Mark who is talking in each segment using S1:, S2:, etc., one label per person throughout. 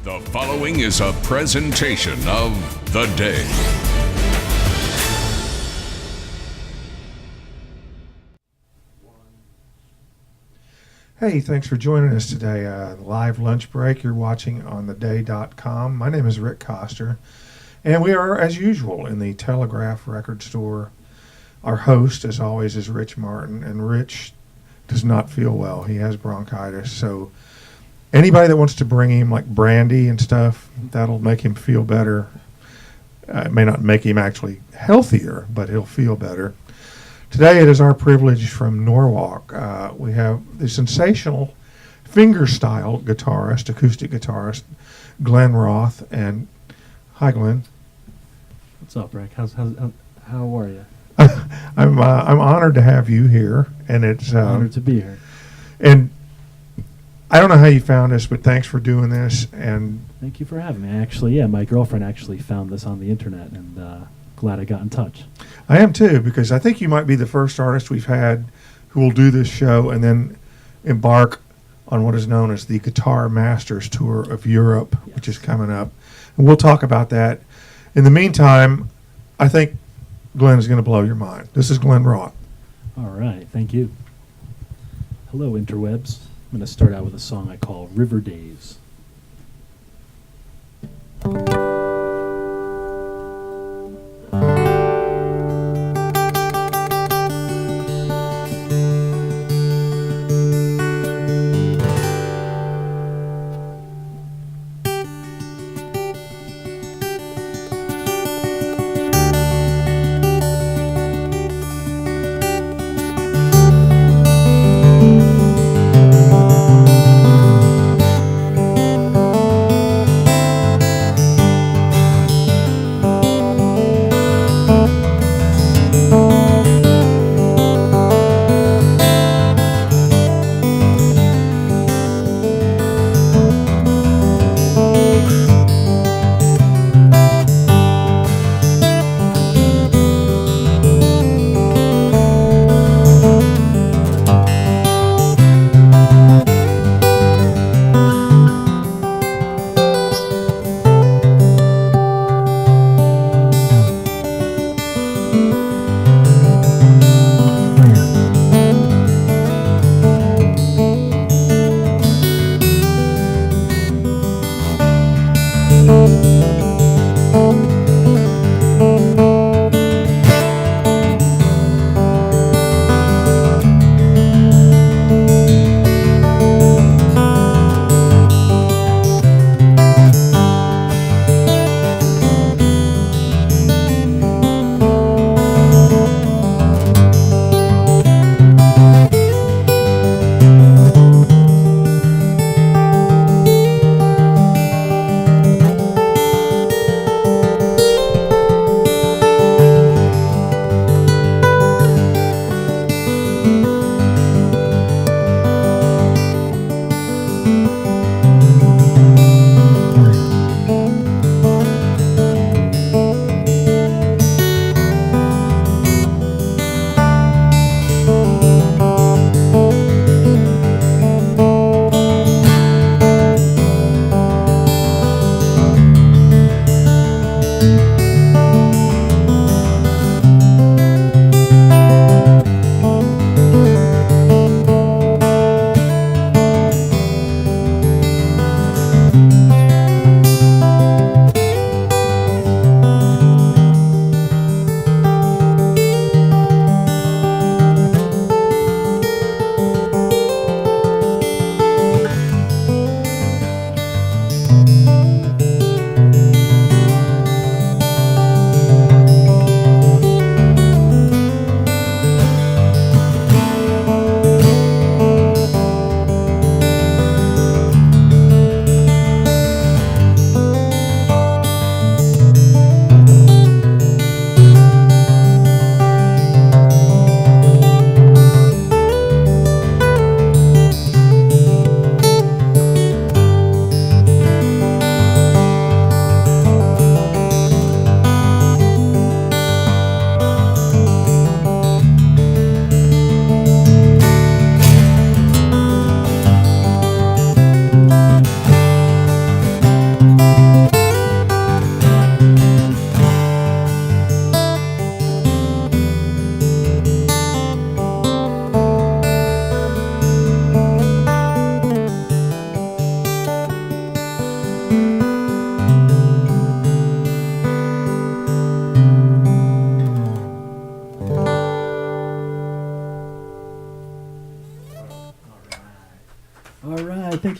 S1: The following is a presentation of The Day.
S2: Hey, thanks for joining us today. Live lunch break you're watching on theday.com. My name is Rick Coster, and we are, as usual, in the Telegraph Record Store. Our host, as always, is Rich Martin, and Rich does not feel well. He has bronchitis, so anybody that wants to bring him like brandy and stuff, that'll make him feel better. It may not make him actually healthier, but he'll feel better. Today it is our privilege from Norwalk. We have the sensational fingerstyle guitarist, acoustic guitarist, Glenn Roth. And hi, Glenn.
S3: What's up, Rick? How are you?
S2: I'm honored to have you here, and it's
S3: Honored to be here.
S2: And I don't know how you found us, but thanks for doing this. And
S3: Thank you for having me. My girlfriend actually found this on the internet, and glad I got in touch.
S2: I am too, because I think you might be the first artist we've had who will do this show and then embark on what is known as the Guitar Masters Tour of Europe, which is coming up. And we'll talk about that. In the meantime, I think Glenn is going to blow your mind. This is Glenn Roth.
S3: All right, thank you. Hello, interwebs. I'm going to start out with a song I call River Days.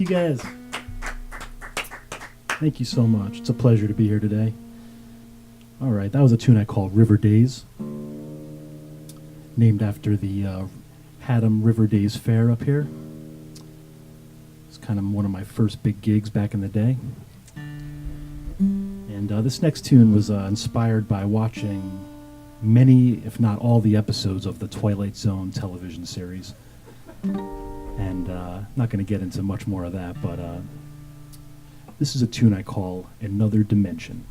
S3: you guys. Thank you so much. It's a pleasure to be here today. All right, that was a tune I called River Days, named after the Haddam River Days Fair up here. It's kind of one of my first big gigs back in the day. And this next tune was inspired by watching many, if not all, the episodes of the Twilight Zone television series. And not going to get into much more of that, but this is a tune I call Another Dimension.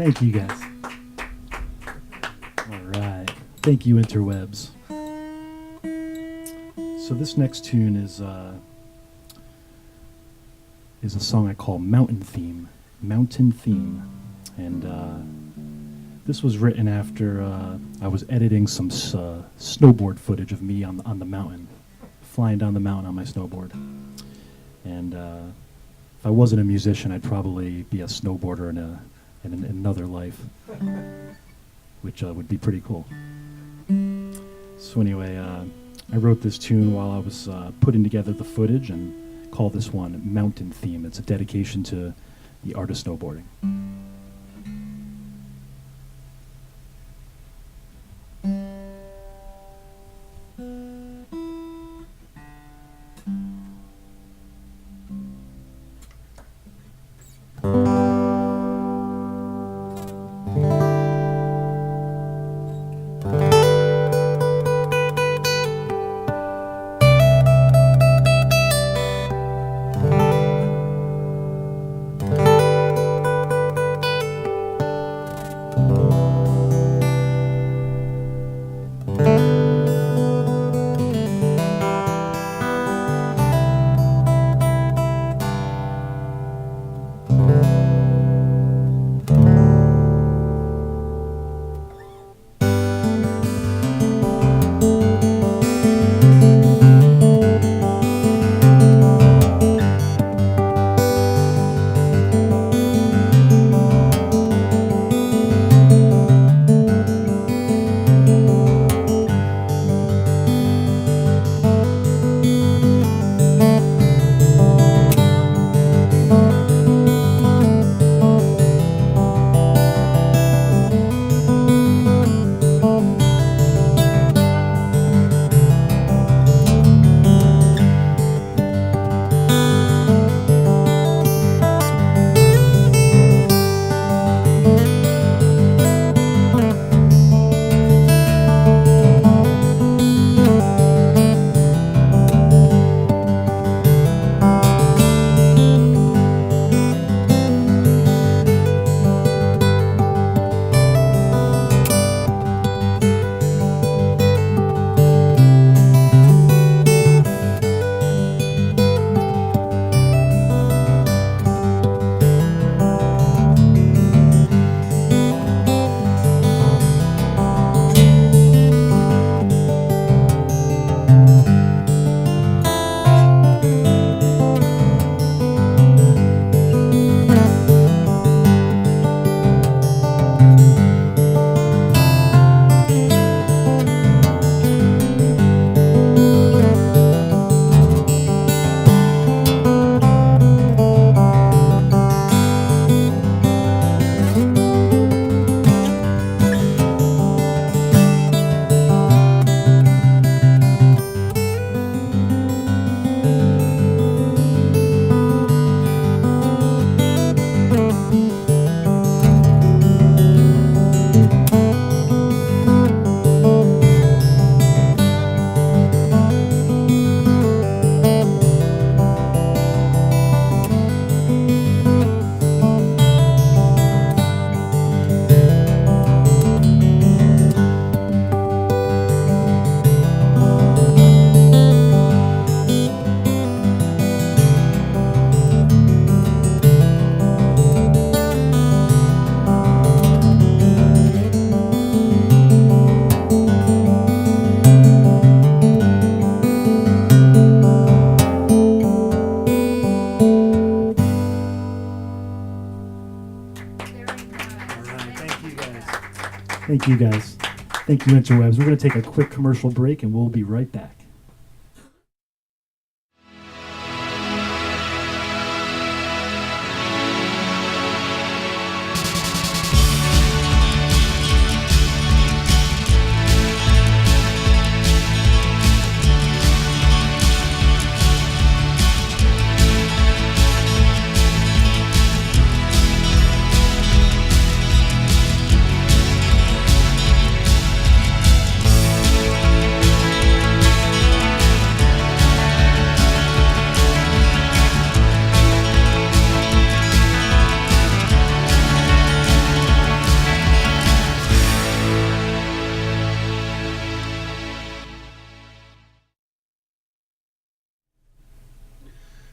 S3: Thank you, guys. All right. Thank you, interwebs. So this next tune is a song I call Mountain Theme. Mountain Theme. And this was written after I was editing some snowboard footage of me on the mountain, flying down the mountain on my snowboard. And if I wasn't a musician, I'd probably be a snowboarder in another life, which would be pretty cool. So anyway, I wrote this tune while I was putting together the footage and call this one Mountain Theme. It's a dedication to the art of snowboarding. Thank you, guys. Thank you, interwebs. We're going to take a quick commercial break, and we'll be right back.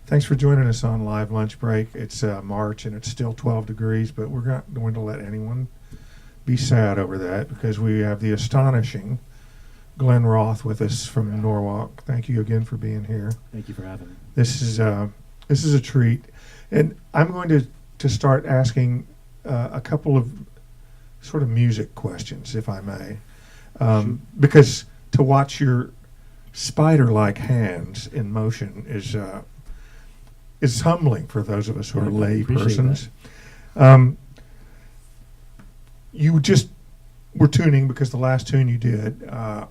S2: Thanks for joining us on Live Lunch Break. It's March and it's still 12 degrees, but we're not going to let anyone be sad over that because we have the astonishing Glenn Roth with us from Norwalk. Thank you again for being here.
S3: Thank you for having me.
S2: This is a treat, and I'm going to start asking a couple of sort of music questions, if I may, because to watch your spider-like hands in motion is humbling for those of us who are lay persons. You just were tuning because the last tune you did. I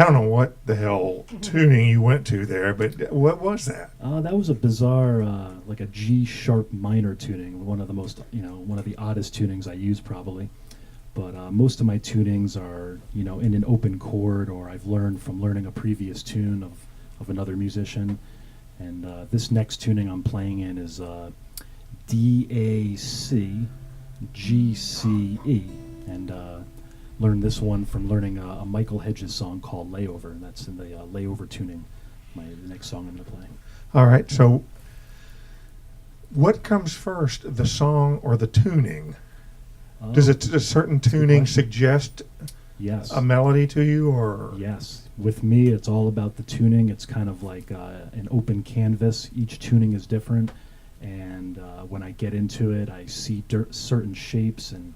S2: don't know what the hell tuning you went to there, but what was that?
S3: That was a bizarre, like a G sharp minor tuning. One of the oddest tunings I use probably. But most of my tunings are, in an open chord, or I've learned from learning a previous tune of another musician. And this next tuning I'm playing in is D-A-C G-C-E. And learned this one from learning a Michael Hedges song called Layover, and that's in the Layover tuning, the next song I'm going to play.
S2: All right, so what comes first, the song or the tuning? Does a certain tuning suggest a melody to you, or?
S3: Yes. With me, it's all about the tuning. It's kind of like an open canvas. Each tuning is different, and when I get into it, I see certain shapes and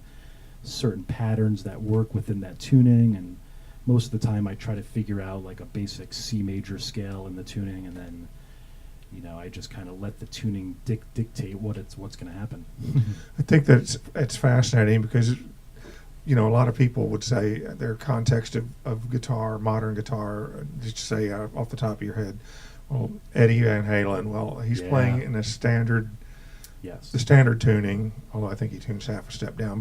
S3: certain patterns that work within that tuning, and most of the time I try to figure out like a basic C major scale in the tuning, and then I just kind of let the tuning dictate what's going to happen.
S2: I think that it's fascinating because a lot of people would say their context of guitar, modern guitar, just say off the top of your head, well, Eddie Van Halen, well, he's playing in a standard.
S3: Yes.
S2: The standard tuning, although I think he tunes half a step down,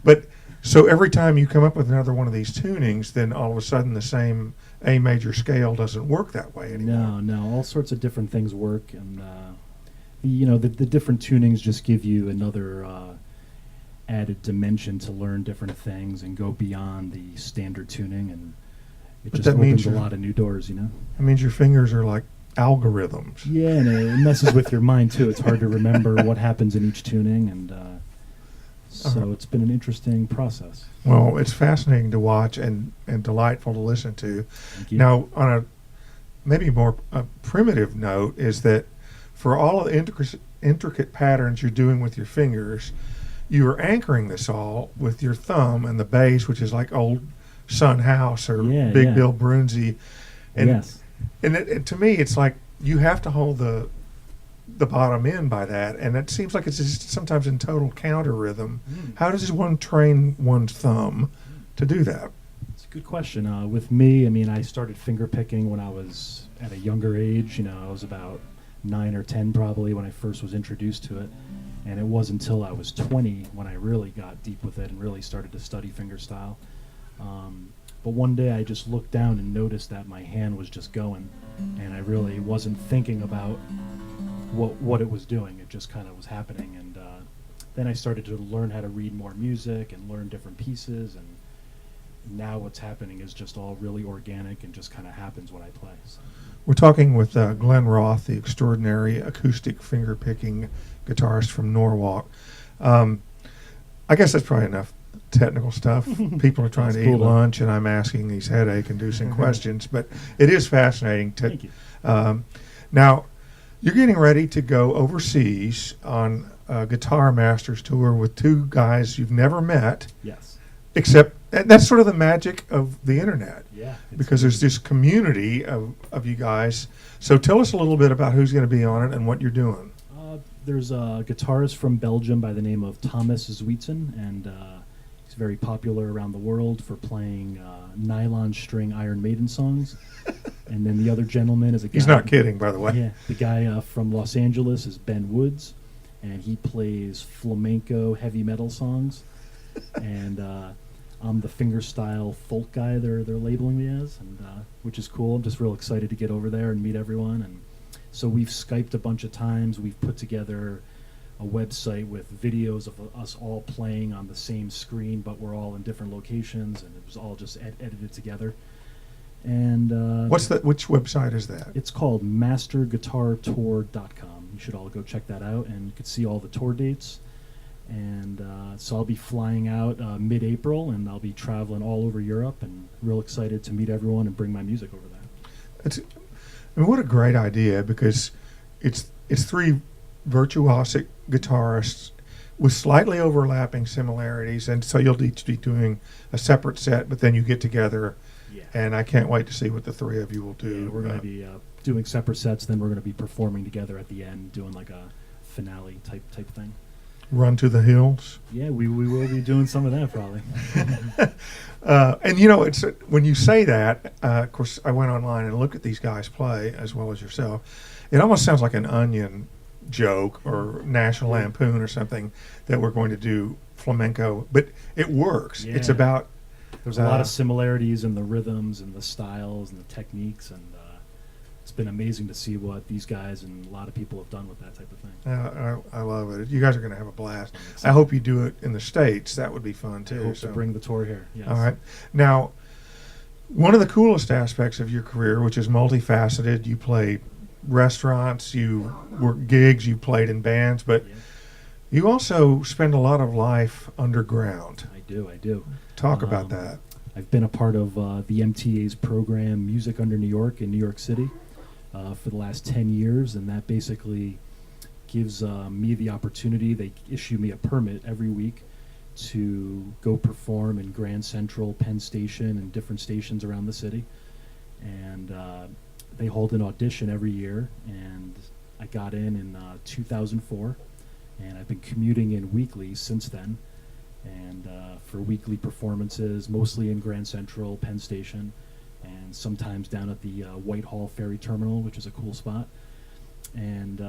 S2: but so every time you come up with another one of these tunings, then all of a sudden the same A major scale doesn't work that way anymore.
S3: No, all sorts of different things work, and the different tunings just give you another added dimension to learn different things and go beyond the standard tuning, and it just opens a lot of new doors. That
S2: means your fingers are like algorithms.
S3: Yeah, and it messes with your mind too. It's hard to remember what happens in each tuning, and so it's been an interesting process.
S2: Well, it's fascinating to watch and delightful to listen to.
S3: Thank you.
S2: Now, on a maybe more primitive note, is that for all of the intricate patterns you're doing with your fingers, you are anchoring this all with your thumb and the bass, which is like old Son House or Big Bill Brunzi. And
S3: yes.
S2: And to me, it's like you have to hold the bottom end by that, and it seems like it's just sometimes in total counter rhythm. How does one train one's thumb to do that?
S3: It's a good question. With me, I started finger picking when I was at a younger age. I was about 9 or 10 probably when I first was introduced to it, and it wasn't until I was 20 when I really got deep with it and really started to study fingerstyle. But one day I just looked down and noticed that my hand was just going, and I really wasn't thinking about what it was doing. It just kind of was happening, and then I started to learn how to read more music and learn different pieces, and now what's happening is just all really organic and just kind of happens when I play. So.
S2: We're talking with Glenn Roth, the extraordinary acoustic finger-picking guitarist from Norwalk. I guess that's probably enough technical stuff. People are trying to eat lunch, and I'm asking these headache-inducing questions, but it is fascinating.
S3: Thank you.
S2: Now, you're getting ready to go overseas on a Guitar Masters tour with two guys you've never met.
S3: Yes.
S2: Except, and that's sort of the magic of the internet.
S3: Yeah.
S2: Because there's this community of you guys. So tell us a little bit about who's going to be on it and what you're doing.
S3: There's a guitarist from Belgium by the name of Thomas Zwieten, and he's very popular around the world for playing nylon string Iron Maiden songs. And then the other gentleman is a guy.
S2: He's not kidding, by the way.
S3: Yeah, the guy from Los Angeles is Ben Woods, and he plays flamenco heavy metal songs. And I'm the fingerstyle folk guy they're labeling me as, and which is cool. I'm just real excited to get over there and meet everyone. And so we've Skyped a bunch of times. We've put together a website with videos of us all playing on the same screen, but we're all in different locations, and it was all just edited together. And
S2: Which website is that?
S3: it's called masterguitartour.com. You should all go check that out, and you can see all the tour dates. And so I'll be flying out mid-April, and I'll be traveling all over Europe, and real excited to meet everyone and bring my music over there.
S2: What a great idea, because it's three virtuosic guitarists with slightly overlapping similarities, and so you'll each be doing a separate set, but then you get together,
S3: Yeah.
S2: and I can't wait to see what the three of you will do.
S3: Yeah, we're going to be doing separate sets, then we're going to be performing together at the end, doing like a finale type thing.
S2: Run to the hills.
S3: Yeah, we will be doing some of that probably.
S2: And it's when you say that, of course, I went online and looked at these guys play as well as yourself. It almost sounds like an Onion joke or National Lampoon or something that we're going to do flamenco, but it works.
S3: Yeah.
S2: It's about
S3: There's a lot of similarities in the rhythms and the styles and the techniques, and it's been amazing to see what these guys and a lot of people have done with that type of thing.
S2: I love it. You guys are going to have a blast. I hope you do it in the States. That would be fun too.
S3: I hope to bring the tour here. Yes.
S2: All right. Now, one of the coolest aspects of your career, which is multifaceted, you play restaurants, you work gigs, you played in bands, but you also spend a lot of life underground.
S3: I do.
S2: Talk about that.
S3: I've been a part of the MTA's program, Music Under New York in New York City, for the last 10 years, and that basically gives me the opportunity. They issue me a permit every week to go perform in Grand Central, Penn Station, and different stations around the city. And they hold an audition every year, and I got in 2004, and I've been commuting in weekly since then, and for weekly performances, mostly in Grand Central, Penn Station, and sometimes down at the Whitehall Ferry Terminal, which is a cool spot. And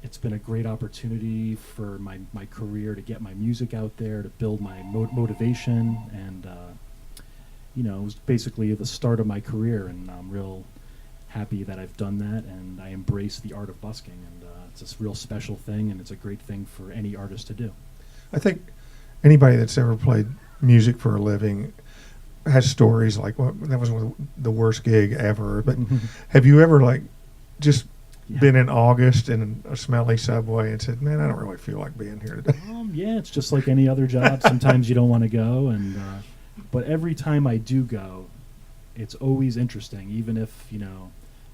S3: it's been a great opportunity for my career to get my music out there, to build my motivation, and it was basically the start of my career, and I'm real happy that I've done that, and I embrace the art of busking, and it's a real special thing, and it's a great thing for any artist to do.
S2: I think anybody that's ever played music for a living has stories like, well, that was the worst gig ever. But have you ever just been in August in a smelly subway and said, man, I don't really feel like being here today?
S3: Yeah, it's just like any other job. Sometimes you don't want to go, and but every time I do go, it's always interesting, even if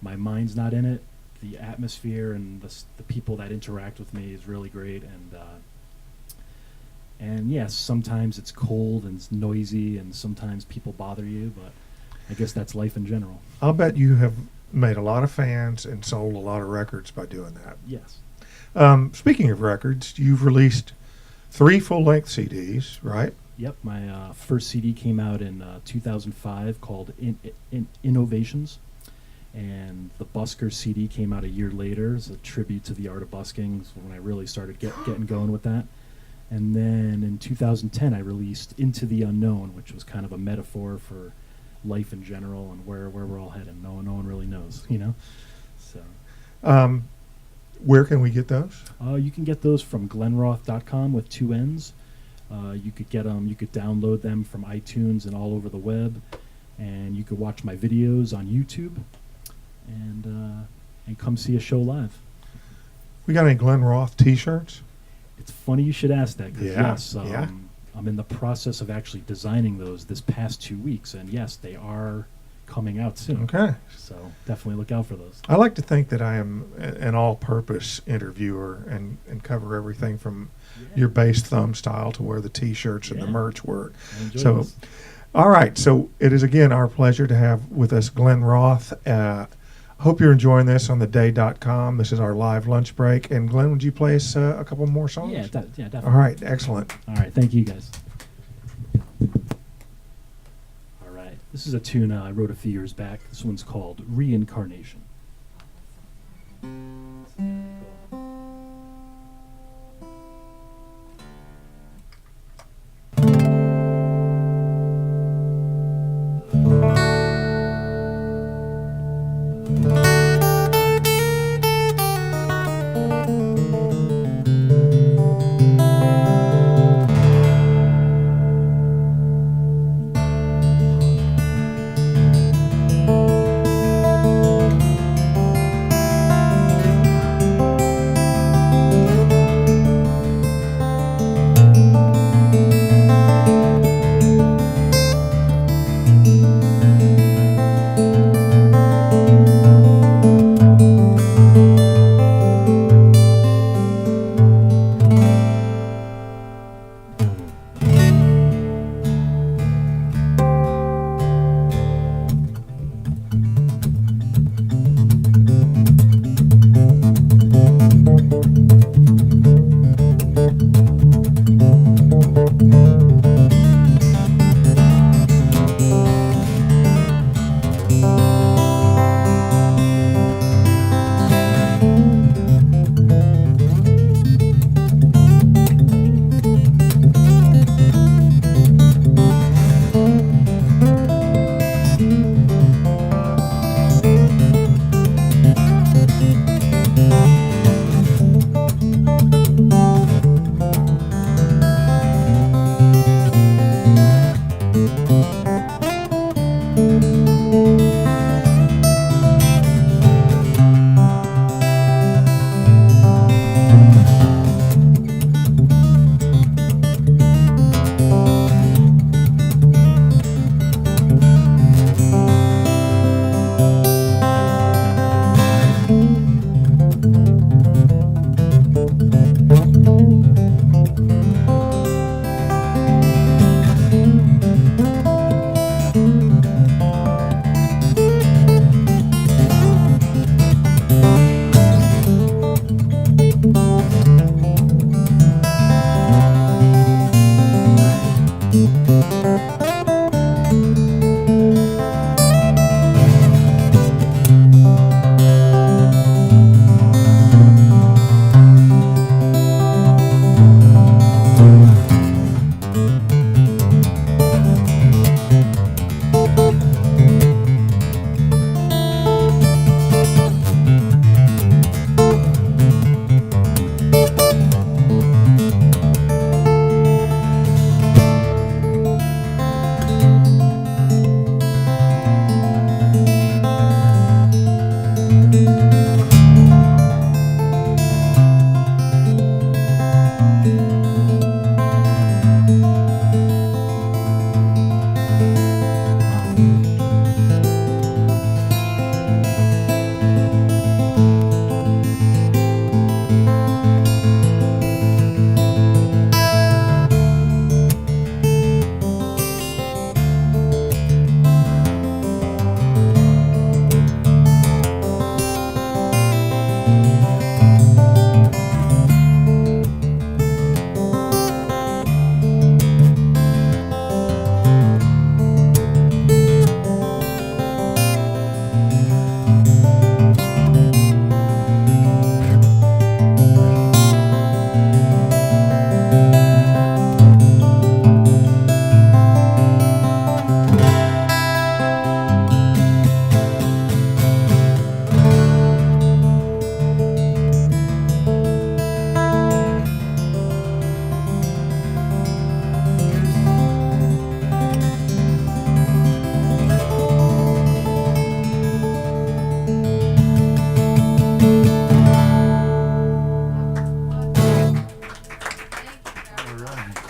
S3: my mind's not in it. The atmosphere and the people that interact with me is really great, and yes, sometimes it's cold and it's noisy, and sometimes people bother you, but I guess that's life in general.
S2: I'll bet you have made a lot of fans and sold a lot of records by doing that.
S3: Yes.
S2: Speaking of records, you've released 3 full-length CDs, right?
S3: Yep, my first CD came out in 2005 called Innovations, and the Busker CD came out a year later as a tribute to the art of busking, when I really started getting going with that. And then in 2010, I released Into the Unknown, which was kind of a metaphor for life in general and where we're all headed. No one really knows, So,
S2: where can we get those?
S3: you can get those from glenroth.com with 2 N's. You could get them. You could download them from iTunes and all over the web, and you could watch my videos on YouTube, and come see a show live.
S2: We got any Glenn Roth T-shirts?
S3: It's funny you should ask that, 'cause yes,
S2: yeah.
S3: I'm in the process of actually designing those this past 2 weeks, and yes, they are coming out soon.
S2: Okay.
S3: So definitely look out for those.
S2: I like to think that I am an all-purpose interviewer and cover everything from your bass thumb style to where the T-shirts and the merch work. So,
S3: this.
S2: all right. So it is again our pleasure to have with us Glenn Roth. Hope you're enjoying this on theday.com. This is our live lunch break. And Glenn, would you play us a couple more songs?
S3: Yeah, definitely.
S2: All right. Excellent.
S3: All right, thank you guys. All right, this is a tune I wrote a few years back. This one's called Reincarnation.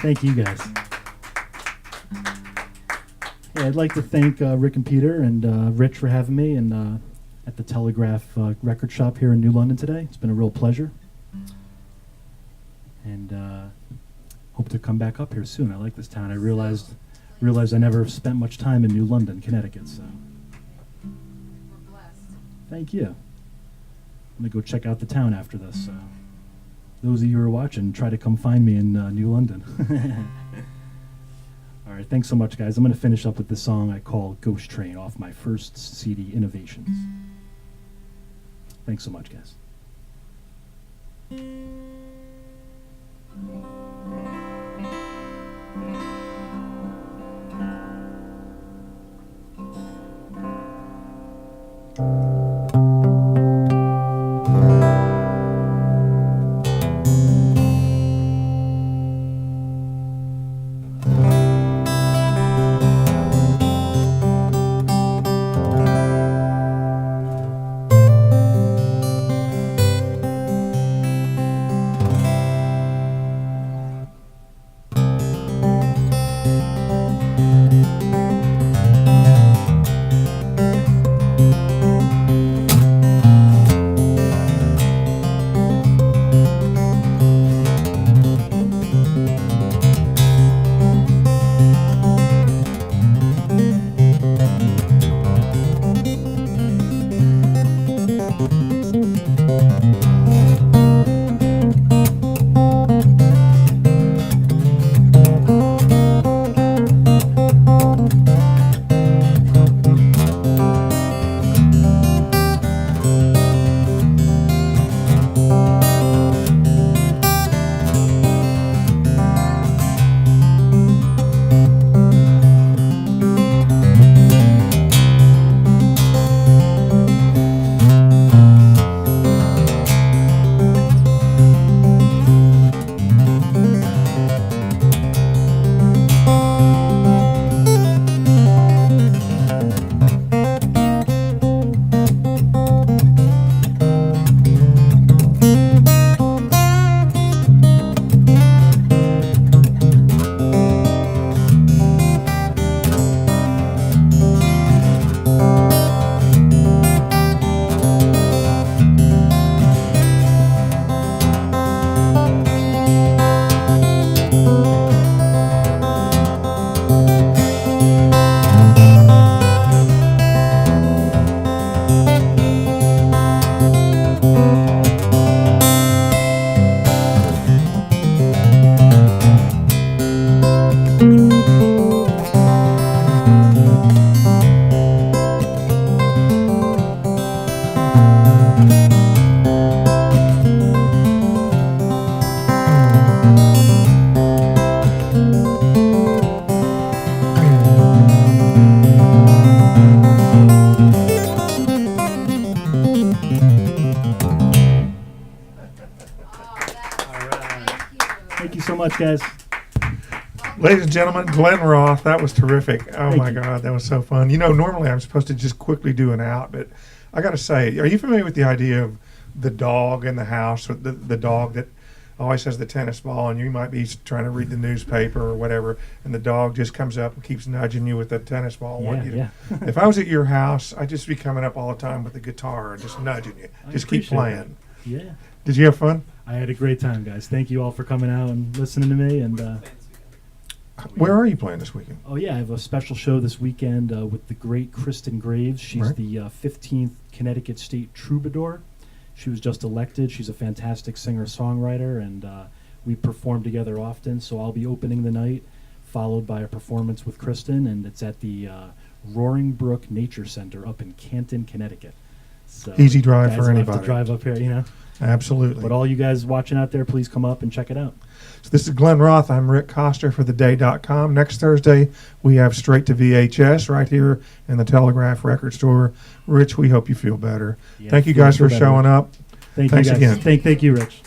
S3: Thank you, guys. Hey, I'd like to thank Rick and Peter and Rich for having me and at the Telegraph record shop here in New London today. It's been a real pleasure. And hope to come back up here soon. I like this town. I realized I never spent much time in New London, Connecticut, so.
S4: We're blessed.
S3: Thank you. I'm going to go check out the town after this. So. Those of you who are watching, try to come find me in New London. All right, thanks so much, guys. I'm going to finish up with this song I call Ghost Train off my first CD, Innovations. Thanks so much, guys. Thank you so much, guys.
S2: Ladies and gentlemen, Glenn Roth, that was terrific. Oh
S3: Thank
S2: my
S3: you.
S2: God, that was so fun. You know, normally I'm supposed to just quickly do an out, but I got to say, are you familiar with the idea of the dog in the house, with the dog that always has the tennis ball, and you might be trying to read the newspaper or whatever, and the dog just comes up and keeps nudging you with the tennis ball.
S3: Yeah,
S2: you to,
S3: yeah.
S2: If I was at your house, I'd just be coming up all the time with the guitar and just nudging you.
S3: I
S2: Just keep
S3: appreciate
S2: playing.
S3: that. Yeah.
S2: Did you have fun?
S3: I had a great time, guys. Thank you all for coming out and listening to me. And
S2: Where are you playing this weekend?
S3: oh yeah, I have a special show this weekend with the great Kristen Graves. She's
S2: Right.
S3: the 15th Connecticut State Troubadour. She was just elected. She's a fantastic singer-songwriter, and we perform together often. So I'll be opening the night, followed by a performance with Kristen, and it's at the Roaring Brook Nature Center up in Canton, Connecticut. So
S2: Easy drive
S3: guys
S2: for
S3: will have
S2: anybody.
S3: to drive up here, you know.
S2: Absolutely.
S3: But all you guys watching out there, please come up and check it out.
S2: So this is Glenn Roth. I'm Rick Coster for theday.com. Next Thursday, we have Straight to VHS right here in the Telegraph Record Store. Rich, we hope you feel better.
S3: Yeah,
S2: Thank you
S3: feel
S2: guys for
S3: better,
S2: showing
S3: Rich.
S2: up.
S3: Thank
S2: Thanks
S3: you guys.
S2: again.
S3: Thank you, Rich.